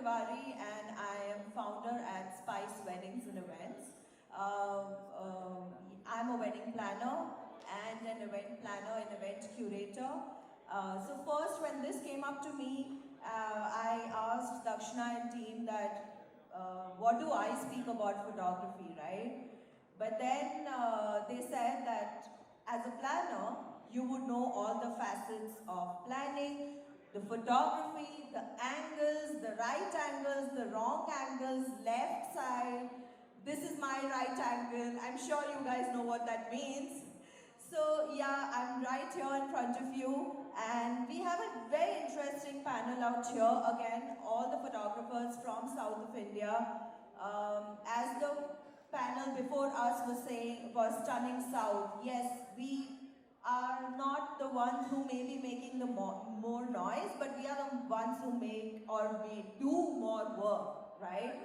Tiwari and I am founder at Spice Weddings and Events. I'm a wedding planner and an event planner and event curator. So first when this came up to me, I asked Dakshina and team that what do I speak about photography, right? But then they said that as a planner, you would know all the facets of planning, the photography, the angles, the right angles, the wrong angles, left side. This is my right angle. I'm sure you guys know what that means. So yeah, I'm right here in front of you and we have a very interesting panel out here. Again, all the photographers from south of India. As the panel before us was saying, was stunning south. Yes, we are not the ones who may be making the more noise, but we are the ones who make or we do more work, right?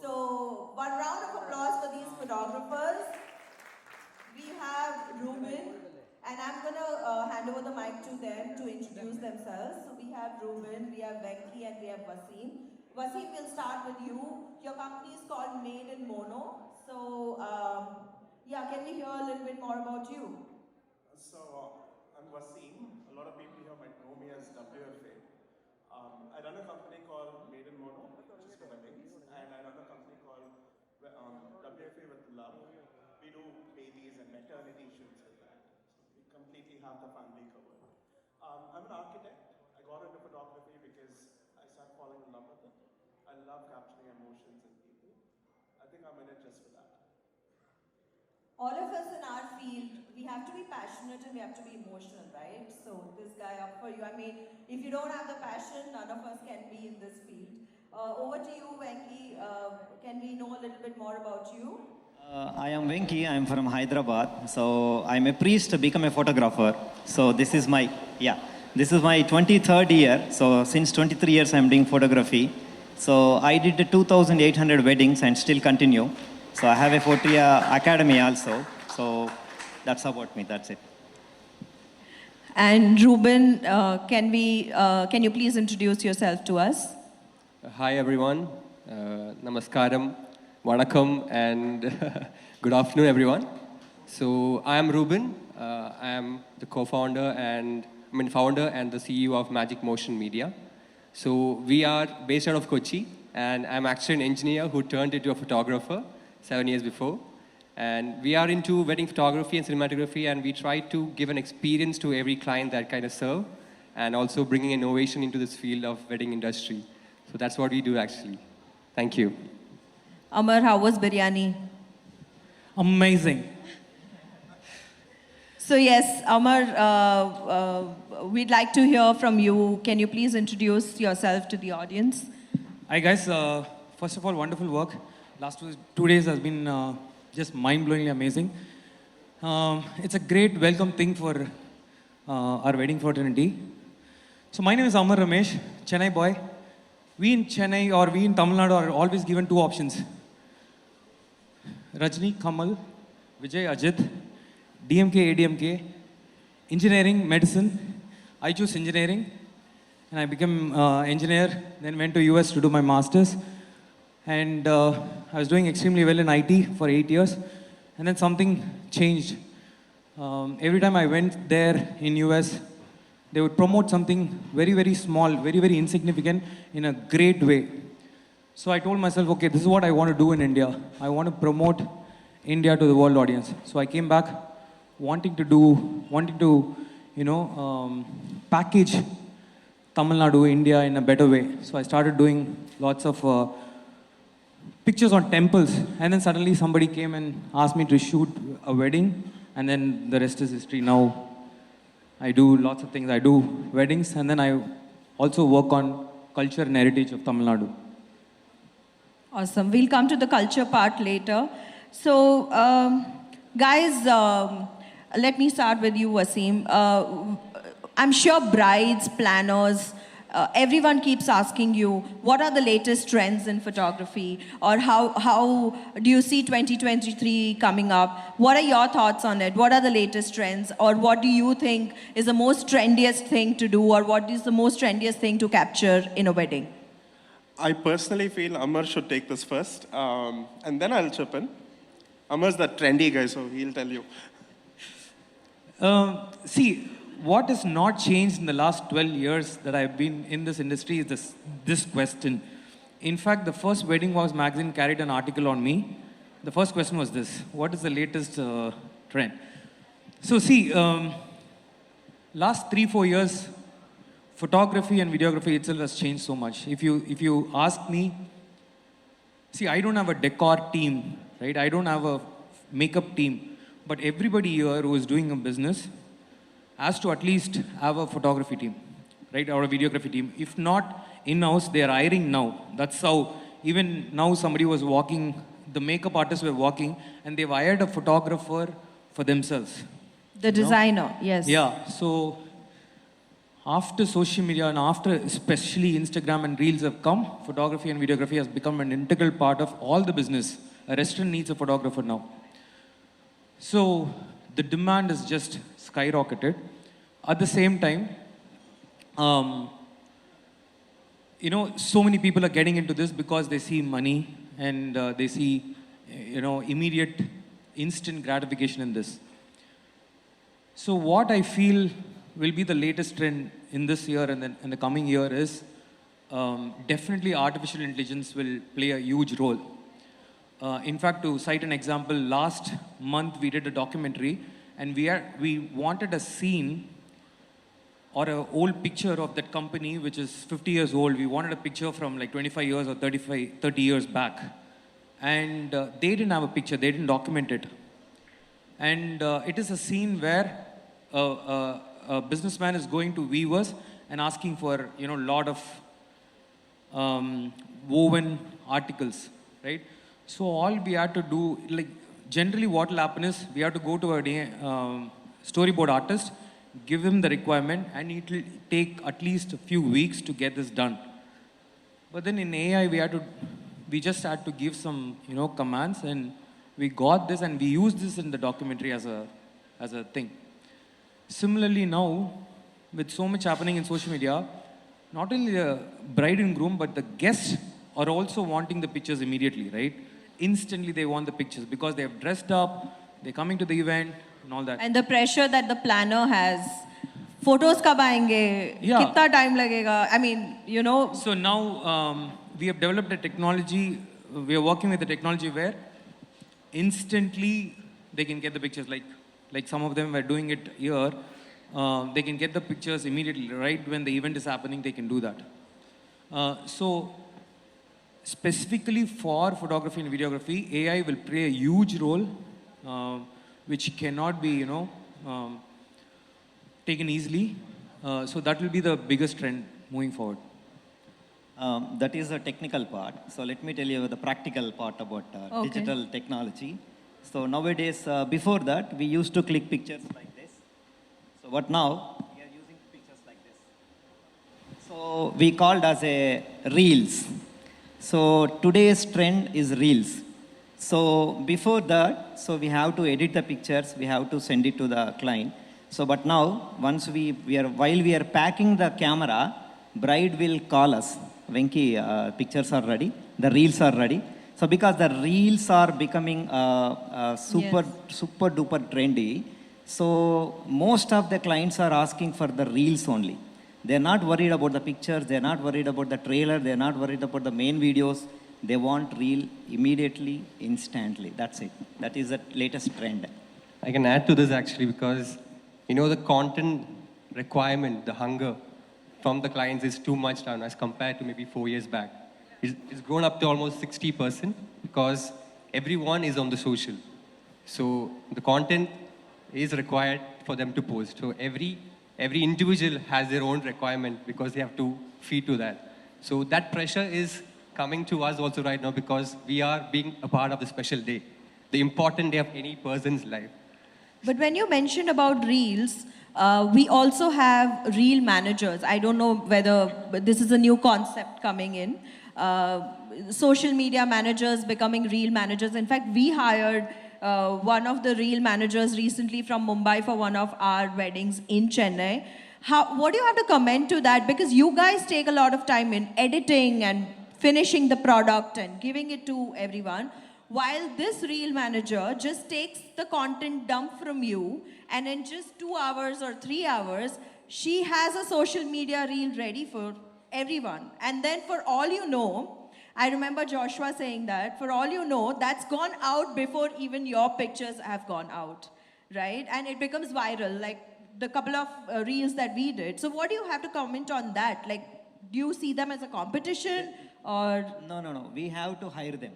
So one round of applause for these photographers. We have Reuben, and I'm going to hand over the mic to them to introduce themselves. So we have Reuben, we have Venky, and we have Waseem. Waseem, we'll start with you. Your company is called Made in Mono. So, yeah, can we hear a little bit more about you? I'm Waseem. A lot of people here might know me as WFA. I run a company called Made in Mono, which is for weddings, and I run a company called WFA with Love. We do babies and maternity shoots with that. So we completely have the family covered. I'm an architect. I got into photography because I started falling in love with it. I love capturing emotions in people. I think I'm in it just for that. All of us in our field, we have to be passionate and we have to be emotional, right? So this guy up for you. I mean, if you don't have the passion, none of us can be in this field. Over to you, Venky. Can we know a little bit more about you? I am Venky. I am from Hyderabad. So I'm a priest to become a photographer. So this is my 23rd year. So since 23 years I'm doing photography. So I did 2,800 weddings and still continue. So I have a photo academy also. So that's about me. That's it. And Reuben, can you please introduce yourself to us? Hi everyone. Namaskaram. Vanakkam and good afternoon everyone. So I am Reuben. I am the founder and the CEO of Magic Motion Media. So we are based out of Kochi and I'm actually an engineer who turned into a photographer 7 years before. And we are into wedding photography and cinematography and we try to give an experience to every client that kind of serve and also bringing innovation into this field of wedding industry. So that's what we do actually. Thank you. Amar, how was biryani? Amazing. So yes, Amar, we'd like to hear from you. Can you please introduce yourself to the audience? Hi guys, first of all, wonderful work. Last 2 days has been just mind-blowingly amazing. It's a great welcome thing for our wedding fraternity. So my name is Amar Ramesh, Chennai boy. We in Chennai or we in Tamil Nadu are always given two options. Rajni, Kamal, Vijay, Ajit, DMK, ADMK, engineering, medicine. I choose engineering and I became engineer, then went to US to do my master's. And I was doing extremely well in IT for 8 years. And then something changed. Every time I went there in US, they would promote something very, very small, very, very insignificant in a great way. So I told myself, okay, this is what I want to do in India. I want to promote India to the world audience. So I came back wanting to, package Tamil Nadu, India in a better way. So I started doing lots of pictures on temples. And then suddenly somebody came and asked me to shoot a wedding. And then the rest is history. Now I do lots of things. I do weddings and then I also work on culture and heritage of Tamil Nadu. Awesome. We'll come to the culture part later. So, guys, let me start with you, Waseem. I'm sure brides, planners, everyone keeps asking you, what are the latest trends in photography? Or how do you see 2023 coming up? What are your thoughts on it? What are the latest trends? Or what do you think is the most trendiest thing to do? Or what is the most trendiest thing to capture in a wedding? I personally feel Amar should take this first, and then I'll chip in. Amar's the trendy guy, so he'll tell you. See, what has not changed in the last 12 years that I've been in this industry is this question. In fact, the first Wedding Vows magazine carried an article on me. The first question was this: what is the latest trend? So see, last 3-4 years, photography and videography itself has changed so much. If you ask me, see, I don't have a decor team, right? I don't have a makeup team, but everybody here who is doing a business has to at least have a photography team, right? Or a videography team. If not in-house, they are hiring now. That's how, even now somebody was walking, the makeup artists were walking, and they've hired a photographer for themselves. The designer, yes. Yeah, so after social media and after especially Instagram and Reels have come, photography and videography has become an integral part of all the business. A restaurant needs a photographer now. So the demand is just skyrocketed. At the same time, so many people are getting into this because they see money and they see, immediate, instant gratification in this. So what I feel will be the latest trend in this year and then in the coming year is definitely artificial intelligence will play a huge role. In fact, to cite an example, last month we did a documentary and we wanted a scene or an old picture of that company which is 50 years old. We wanted a picture from like 25 years or 30 years back. And they didn't have a picture, they didn't document it. And it is a scene where a businessman is going to weavers and asking for, a lot of woven articles, right? So all we had to do, like generally what will happen is we have to go to a storyboard artist, give him the requirement, and it will take at least a few weeks to get this done. But then in AI, we just had to give some, commands, and we got this, and we used this in the documentary as a thing. Similarly now, with so much happening in social media, not only the bride and groom, but the guests are also wanting the pictures immediately, right? Instantly they want the pictures because they have dressed up, they're coming to the event and all that. And the pressure that the planner has. Photos kab aayenge? Yeah. Kitna time lagega? I mean, So now we have developed a technology, we are working with a technology where instantly they can get the pictures. Like some of them were doing it here. They can get the pictures immediately, right when the event is happening, they can do that. So specifically for photography and videography, AI will play a huge role, which cannot be, taken easily. So that will be the biggest trend moving forward. That is a technical part. So let me tell you the practical part about digital technology. So nowadays, before that, we used to click pictures like this. So but now, we are using pictures like this. So we called as a Reels. So today's trend is Reels. So before that, so we have to edit the pictures, we have to send it to the client. So but now, once while we are packing the camera, bride will call us. Venky, pictures are ready, the Reels are ready. So because the Reels are becoming super duper trendy, so most of the clients are asking for the Reels only. They're not worried about the pictures, they're not worried about the trailer, they're not worried about the main videos. They want Reel immediately, instantly. That's it. That is the latest trend. I can add to this actually because, the content requirement, the hunger from the clients is too much now as compared to maybe 4 years back. It's grown up to almost 60% because everyone is on the social. So the content is required for them to post. So every individual has their own requirement because they have to feed to that. So that pressure is coming to us also right now because we are being a part of the special day, the important day of any person's life. But when you mentioned about Reels, we also have Reel managers. I don't know whether this is a new concept coming in. Social media managers becoming Reel managers. In fact, we hired one of the Reel managers recently from Mumbai for one of our weddings in Chennai. What do you have to comment to that? Because you guys take a lot of time in editing and finishing the product and giving it to everyone. While this reel manager just takes the content dump from you, and in just 2 hours or 3 hours, she has a social media reel ready for everyone. And then for all you know, I remember Joshua saying that, for all you know, that's gone out before even your pictures have gone out, right? And it becomes viral, like the couple of reels that we did. So what do you have to comment on that? Like, do you see them as a competition or? No. We have to hire them.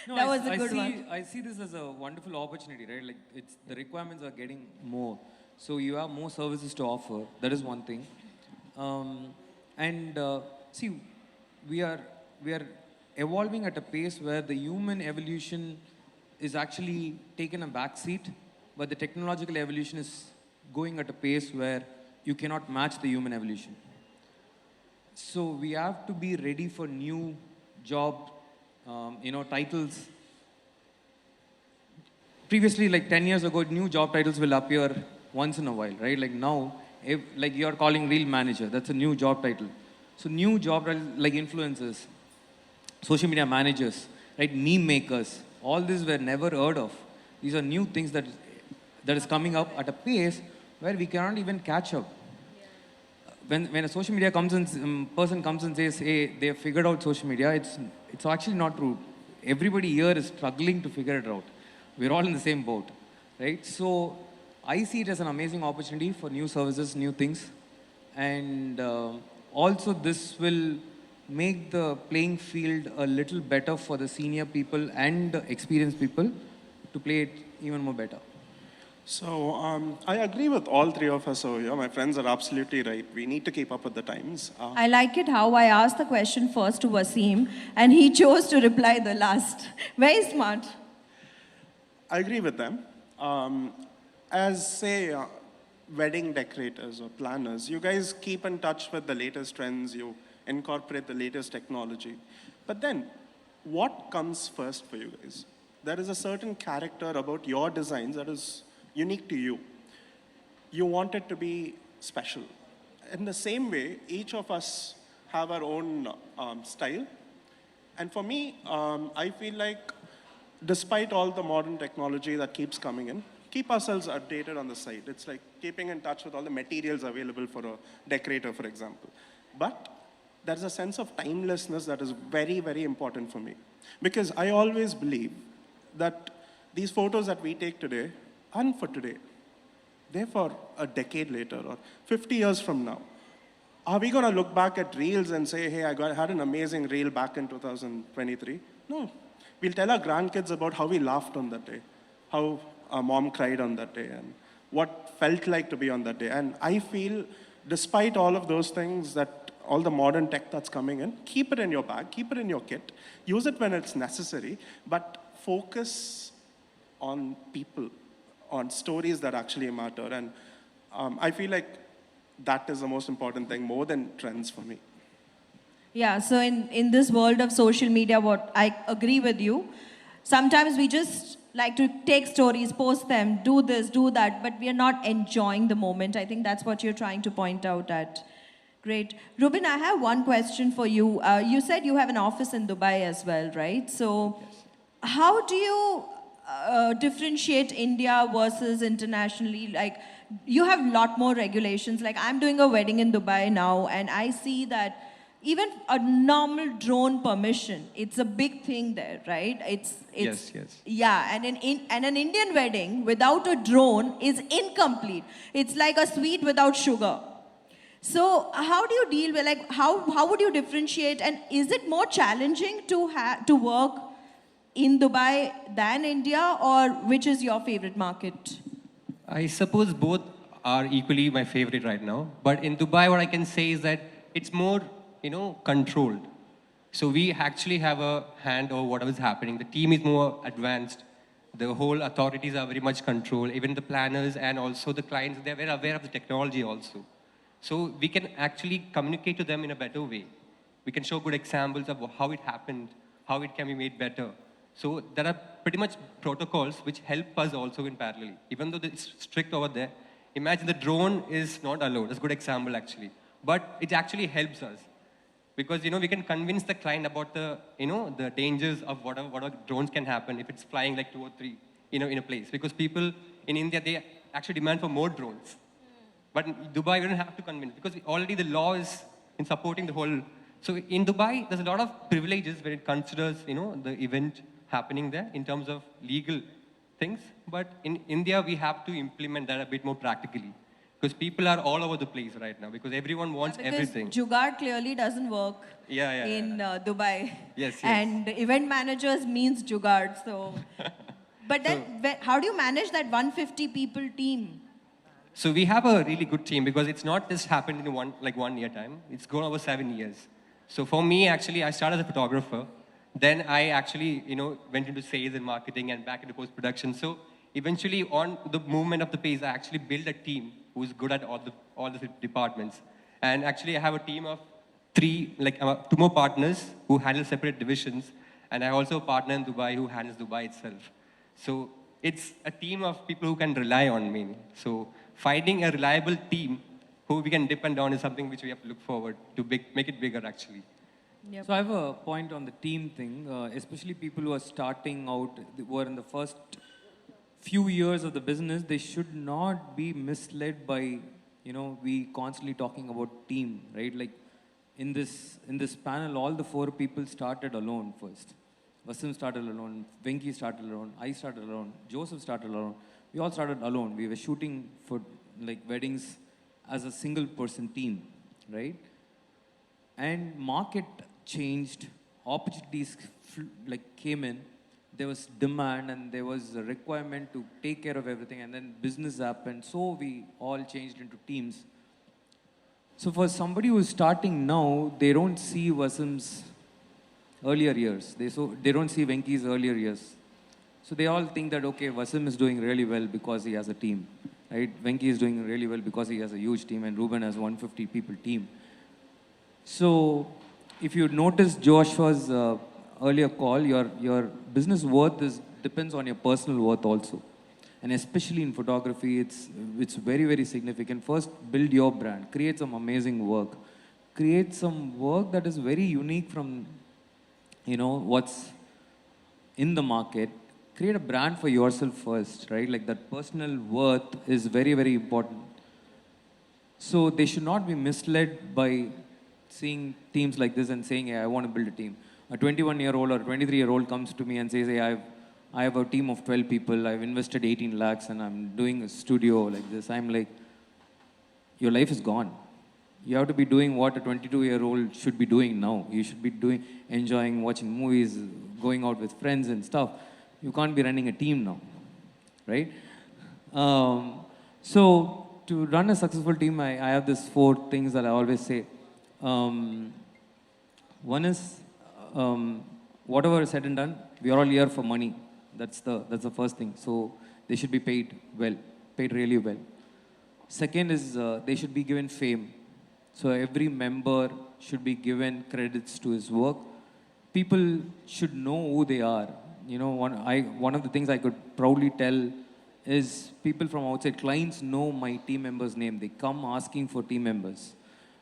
No, That was a good see, one. I see this as a wonderful opportunity, right? Like it's the requirements are getting more, so you have more services to offer. That is one thing, and see, we are evolving at a pace where the human evolution is actually taken a back seat, but the technological evolution is going at a pace where you cannot match the human evolution. So we have to be ready for new job, titles. Previously, like 10 years ago, new job titles will appear once in a while, right? Like now, if, like you're calling reel manager, that's a new job title. So new job titles like influencers, social media managers, right? Meme makers, all these were never heard of. These are new things that is coming up at a pace where we cannot even catch up. When a social media person comes and says, hey, they have figured out social media, it's actually not true. Everybody here is struggling to figure it out. We're all in the same boat, right? So I see it as an amazing opportunity for new services, new things. And also this will make the playing field a little better for the senior people and the experienced people to play it even more better. So I agree with all three of us over here. My friends are absolutely right. We need to keep up with the times. I like it how I asked the question first to Waseem and he chose to reply the last. Very smart. I agree with them. As, say, wedding decorators or planners, you guys keep in touch with the latest trends, you incorporate the latest technology. But then, what comes first for you guys? There is a certain character about your designs that is unique to you. You want it to be special. In the same way, each of us have our own style. And for me, I feel like despite all the modern technology that keeps coming in, keep ourselves updated on the site. It's like keeping in touch with all the materials available for a decorator, for example. But there's a sense of timelessness that is very, very important for me. Because I always believe that these photos that we take today aren't for today. They're for a decade later or 50 years from now. Are we going to look back at reels and say, hey, had an amazing reel back in 2023? No. We'll tell our grandkids about how we laughed on that day, how our mom cried on that day, and what felt like to be on that day. And I feel, despite all of those things, that all the modern tech that's coming in, keep it in your bag, keep it in your kit, use it when it's necessary, but focus on people, on stories that actually matter. And I feel like that is the most important thing, more than trends for me. Yeah, so in this world of social media, what I agree with you, sometimes we just like to take stories, post them, do this, do that, but we are not enjoying the moment. I think that's what you're trying to point out at. Great. Reuben, I have one question for you. You said you have an office in Dubai as well, right? So how do you differentiate India versus internationally? Like, you have a lot more regulations. Like, I'm doing a wedding in Dubai now, and I see that even a normal drone permission, it's a big thing there, right? It's Yes. yeah, and an Indian wedding without a drone is incomplete. It's like a sweet without sugar. So how do you deal with, like, how would you differentiate, and is it more challenging to work in Dubai than India, or which is your favorite market? I suppose both are equally my favorite right now. But in Dubai, what I can say is that it's more, controlled. So we actually have a hand over whatever is happening. The team is more advanced. The whole authorities are very much controlled. Even the planners and also the clients, they're very aware of the technology also. So we can actually communicate to them in a better way. We can show good examples of how it happened, how it can be made better. So there are pretty much protocols which help us also in parallel. Even though it's strict over there, imagine the drone is not allowed. That's a good example actually. But it actually helps us. Because, we can convince the client about the dangers of whatever drones can happen if it's flying like 2 or 3, in a place. Because people in India, they actually demand for more drones. But in Dubai, we don't have to convince because already the law is in supporting the whole. So in Dubai, there's a lot of privileges when it considers, the event happening there in terms of legal things. But in India, we have to implement that a bit more practically because people are all over the place right now because everyone wants everything. Because Jugaad clearly doesn't work in Dubai. Yes. And event managers means Jugaad. So, but then how do you manage that 150 people team? So we have a really good team because it's not just happened in 1 year time. It's gone over 7 years. So for me, actually, I started as a photographer. Then I actually, went into sales and marketing and back into post-production. So eventually, on the movement of the pace, I actually built a team who's good at all the departments. And actually, I have a team of 2 more partners who handle separate divisions. And I also have a partner in Dubai who handles Dubai itself. So it's a team of people who can rely on me. So finding a reliable team who we can depend on is something which we have to look forward to make it bigger, actually. Yep. So I have a point on the team thing, especially people who are starting out, who are in the first few years of the business, they should not be misled by, we constantly talking about team, right? Like in this panel, all the 4 people started alone first. Waseem started alone, Venky started alone, I started alone, Joseph started alone. We all started alone. We were shooting for weddings as a single person team, right? And market changed, opportunities came in, there was demand and there was a requirement to take care of everything and then business happened. So we all changed into teams. So for somebody who's starting now, they don't see Waseem's earlier years. They don't see Venky's earlier years. So they all think that, okay, Waseem is doing really well because he has a team, right? Venky is doing really well because he has a huge team and Reuben has 150 people team. So if you notice Joshua's earlier call, your business worth depends on your personal worth also. And especially in photography, it's very, very significant. First, build your brand. Create some amazing work. Create some work that is very unique from, what's in the market. Create a brand for yourself first, right? Like that personal worth is very, very important. So they should not be misled by seeing teams like this and saying, hey, I want to build a team. A 21-year-old or a 23-year-old comes to me and says, hey, I have a team of 12 people, I've invested 18 lakhs and I'm doing a studio like this. I'm like, your life is gone. You have to be doing what a 22-year-old should be doing now. You should be enjoying watching movies, going out with friends and stuff. You can't be running a team now, right? So to run a successful team, I have these 4 things that I always say. One is, whatever is said and done, we are all here for money. That's the first thing. So they should be paid well, paid really well. Second is they should be given fame. So every member should be given credits to his work. People should know who they are. One of the things I could proudly tell is people from outside, clients know my team member's name. They come asking for team members.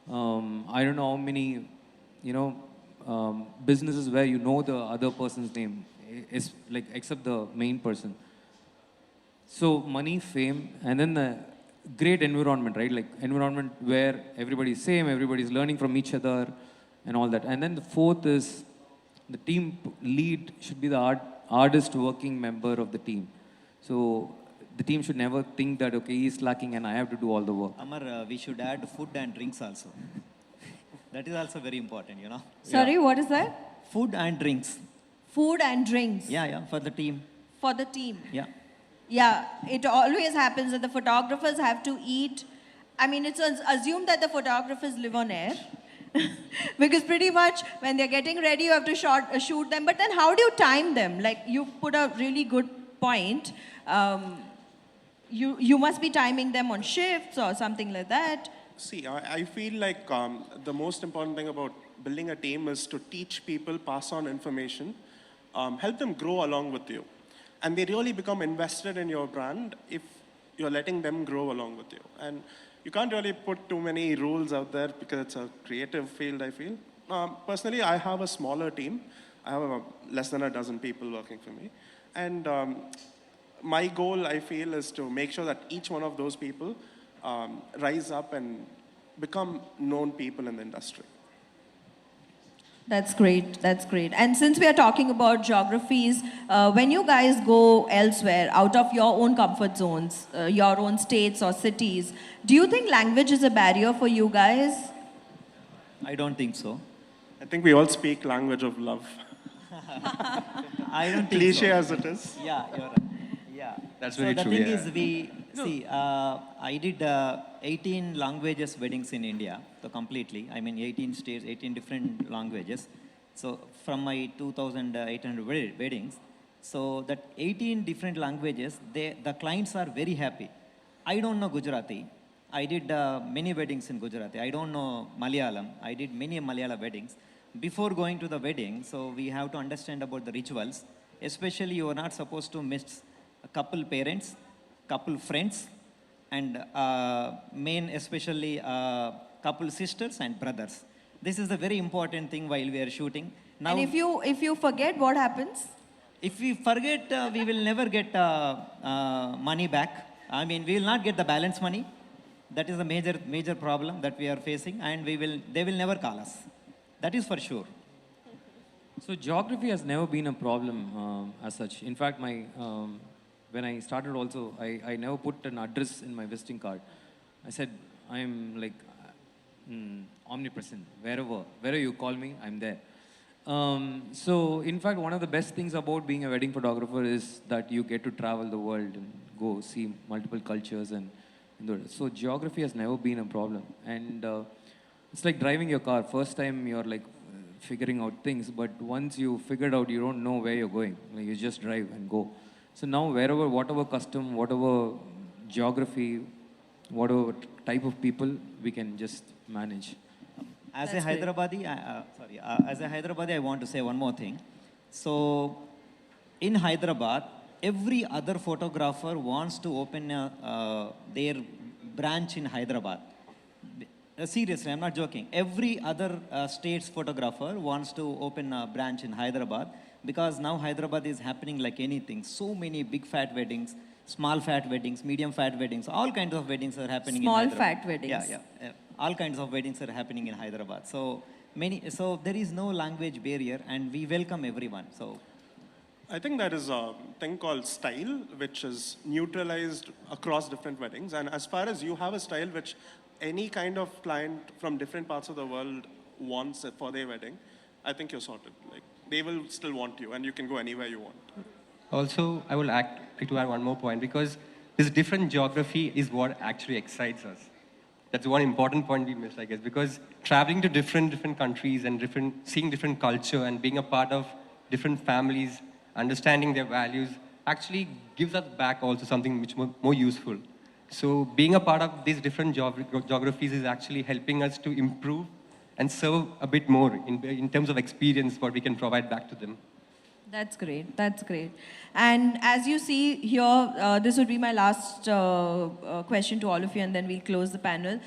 I don't know how many, businesses where the other person's name, is except the main person. So money, fame, and then the great environment, right? Like environment where everybody's same, everybody's learning from each other and all that. And then the 4th is the team lead should be the hardest working member of the team. So the team should never think that, okay, he's slacking and I have to do all the work. Amar, we should add food and drinks also. That is also very important, Sorry, what is that? Food and drinks. Food and drinks. Yeah, for the team. For the team. Yeah. Yeah, it always happens that the photographers have to eat. I mean, it's assumed that the photographers live on air. Because pretty much when they're getting ready, you have to shoot them. But then how do you time them? Like, you put a really good point. You must be timing them on shifts or something like that. See, I feel like the most important thing about building a team is to teach people, pass on information, help them grow along with you. And they really become invested in your brand if you're letting them grow along with you. And you can't really put too many rules out there because it's a creative field, I feel. Personally, I have a smaller team. I have less than a dozen people working for me. And my goal, I feel, is to make sure that each one of those people rise up and become known people in the industry. That's great. That's great. And since we are talking about geographies, when you guys go elsewhere, out of your own comfort zones, your own states or cities, do you think language is a barrier for you guys? I don't think so. I think we all speak language of love. I don't think Cliche so. as it is. Yeah, you're right. Yeah. That's so very the true, thing yeah. is, I did 18 languages weddings in India, so completely. I mean, 18 states, 18 different languages. So from my 2,800 weddings, so that 18 different languages, the clients are very happy. I don't know Gujarati. I did many weddings in Gujarati. I don't know Malayalam. I did many Malayalam weddings. Before going to the wedding, so we have to understand about the rituals. Especially, you are not supposed to miss a couple parents, couple friends, and main especially couple sisters and brothers. This is a very important thing while we are shooting. Now, And if you forget, what happens? if we forget, we will never get money back. I mean, we will not get the balance money. That is a major problem that we are facing, and they will never call us. That is for sure. So geography has never been a problem as such. In fact, when I started also, I never put an address in my visiting card. I said, I'm like omnipresent. Wherever you call me, I'm there. So in fact, one of the best things about being a wedding photographer is that you get to travel the world and go see multiple cultures and so geography has never been a problem. And it's like driving your car. First time you're like figuring out things, but once you figured out, you don't know where you're going. Like, you just drive and go. So now whatever custom, whatever geography, whatever type of people, we can just manage. As That's a great. Hyderabadi, as a Hyderabadi, I want to say one more thing. So, in Hyderabad, every other photographer wants to open their branch in Hyderabad. Seriously, I'm not joking. Every other state's photographer wants to open a branch in Hyderabad because now Hyderabad is happening like anything. So many big fat weddings, small fat weddings, medium fat weddings, all kinds of weddings are happening Small in Hyderabad. fat weddings. Yeah. All kinds of weddings are happening in Hyderabad. So there is no language barrier, and we welcome everyone. So I think there is a thing called style, which is neutralized across different weddings. And as far as you have a style which any kind of client from different parts of the world wants for their wedding, I think you're sorted. Like, they will still want you, and you can go anywhere you want. Also, I will like to add one more point because this different geography is what actually excites us. That's one important point we missed, I guess, because traveling to different countries and seeing different culture and being a part of different families, understanding their values, actually gives us back also something much more useful. So being a part of these different geographies is actually helping us to improve and serve a bit more in terms of experience, what we can provide back to them. That's great. That's great. And as you see here, this would be my last question to all of you, and then we'll close the panel.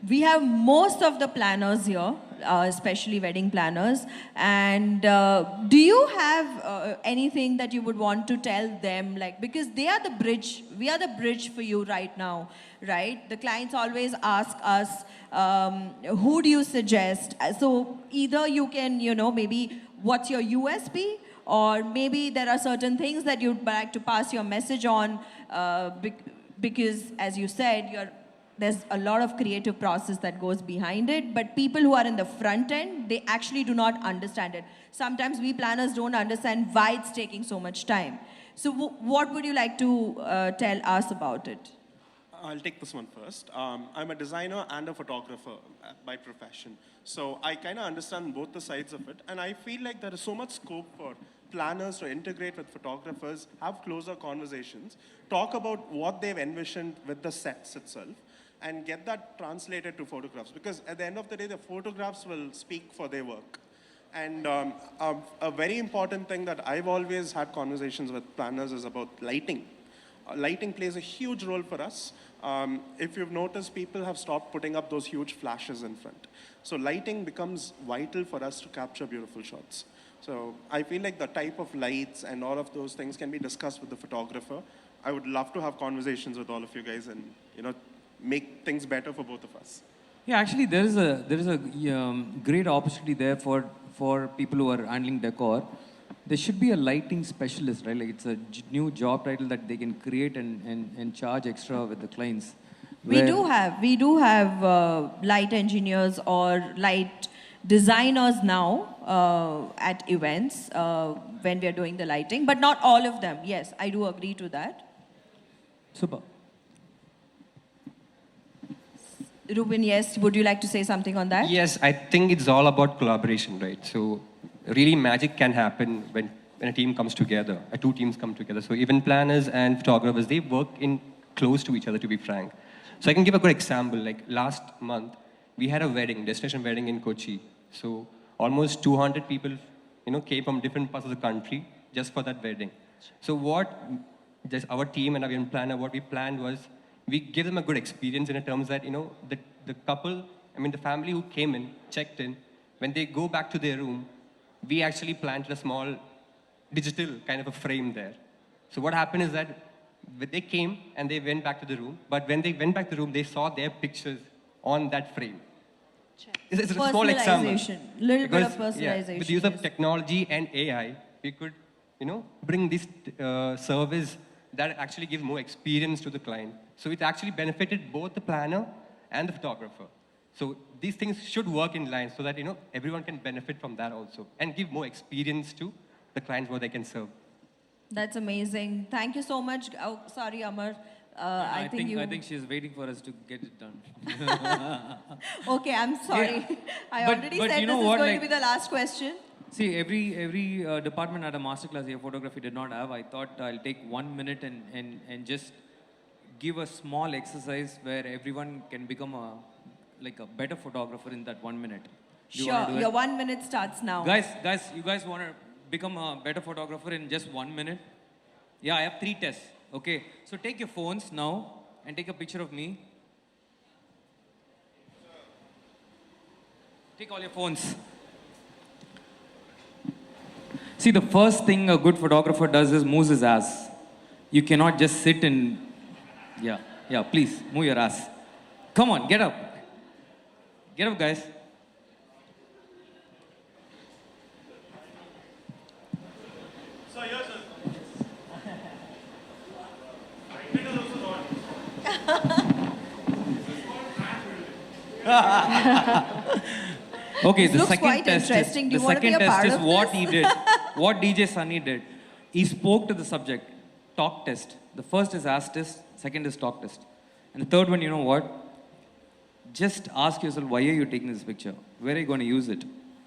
We have most of the planners here, especially wedding planners. And do you have anything that you would want to tell them? Like, because they are the bridge. We are the bridge for you right now, right? The clients always ask us, who do you suggest? So either you can, maybe what's your USP? Or maybe there are certain things that you'd like to pass your message on because, as you said, there's a lot of creative process that goes behind it. But people who are in the front end, they actually do not understand it. Sometimes we planners don't understand why it's taking so much time. So what would you like to tell us about it? I'll take this one first. I'm a designer and a photographer by profession. So I kind of understand both the sides of it. And I feel like there is so much scope for planners to integrate with photographers, have closer conversations, talk about what they've envisioned with the sets itself, and get that translated to photographs. Because at the end of the day, the photographs will speak for their work. And a very important thing that I've always had conversations with planners is about lighting. lighting plays a huge role for us. If you've noticed, people have stopped putting up those huge flashes in front. So lighting becomes vital for us to capture beautiful shots. So I feel like the type of lights and all of those things can be discussed with the photographer. I would love to have conversations with all of you guys and, make things better for both of us. Yeah, actually, there is a great opportunity there for people who are handling decor. There should be a lighting specialist, right? Like it's a new job title that they can create and charge extra with the clients. We do have light engineers or light designers now at events when we are doing the lighting, but not all of them. Yes, I do agree to that. Super. Reuben, yes, would you like to say something on that? Yes, I think it's all about collaboration, right? So really magic can happen when a team comes together, two teams come together. So event planners and photographers, they work in close to each other, to be frank. So I can give a good example. Like last month, we had a wedding, destination wedding in Kochi. So almost 200 people, came from different parts of the country just for that wedding. So just our team and our event planner, what we planned was, we gave them a good experience in terms that, the couple, the family who came in, checked in, when they go back to their room, we actually planted a small digital kind of a frame there. So what happened is that they came and they went back to the room, but when they went back to the room, they saw their pictures on that frame. It's a small example. Little bit of personalization. Yeah, with the use of technology and AI, we could, bring this service that actually gives more experience to the client. So it actually benefited both the planner and the photographer. So these things should work in line so that, everyone can benefit from that also and give more experience to the clients what they can serve. That's amazing. Thank you so much. Oh, sorry, Amar. I think she's waiting for us to get it done. Okay, I'm sorry. Yeah. I But already you said know this is what, going like- to be the last question. See, every department had a masterclass here. Photography did not have. I thought I'll take 1 minute and just give a small exercise where everyone can become a better photographer in that 1 minute. Do you wanna Sure, do your it? 1 minute starts now. Guys, you guys want to become a better photographer in just 1 minute? Yeah, I have 3 tests. Okay, so take your phones now and take a picture of me. Take all your phones. See, the first thing a good photographer does is moves his ass. You cannot just sit and, yeah, please, move your ass. Come on, get up. Get up, guys. So yours is... Okay, This the looks second quite test interesting. Do is, you wanna be a test part is of what this? he did, what DJ Sunny did. He spoke to the subject, talk test. The first is ask test, second is talk test. And the third one, you know what? Just ask yourself, why are you taking this picture? Where are you going to use it?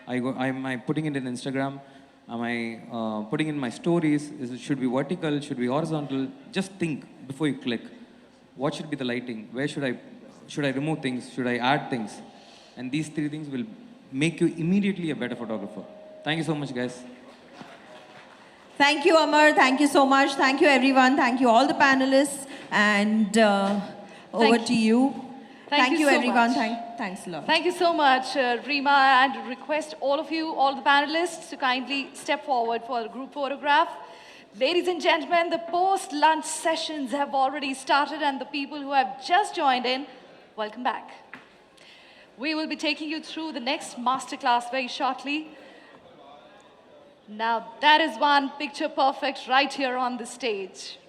Am I putting it in Instagram? Am I putting in my stories? Should be vertical? Should be horizontal? Just think before you click. What should be the lighting? Where should I remove things? Should I add things? And these 3 things will make you immediately a better photographer. Thank you so much, guys. Thank you, Amar. Thank you so much. Thank you, everyone. Thank you, all the panelists. And over to you. Thank you so everyone. much. Thanks a lot. Thank you so much, Reema, and request all of you, all the panelists, to kindly step forward for a group photograph. Ladies and gentlemen, the post-lunch sessions have already started, and the people who have just joined in, welcome back. We will be taking you through the next masterclass very shortly. Now, that is one picture perfect right here on the stage.